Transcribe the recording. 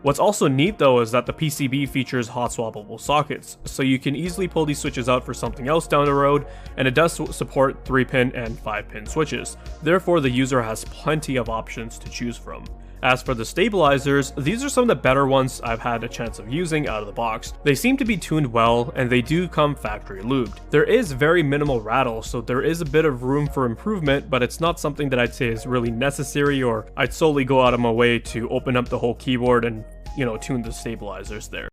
What's also neat though is that the PCB features hot-swappable sockets, so you can easily pull these switches out for something else down the road, and it does support 3-pin and 5-pin switches. Therefore, the user has plenty of options to choose from. As for the stabilizers, these are some of the better ones I've had a chance of using out of the box. They seem to be tuned well, and they do come factory lubed. There is very minimal rattle, so there is a bit of room for improvement, but it's not something that I'd say is really necessary, or I'd solely go out of my way to open up the whole keyboard and, tune the stabilizers there.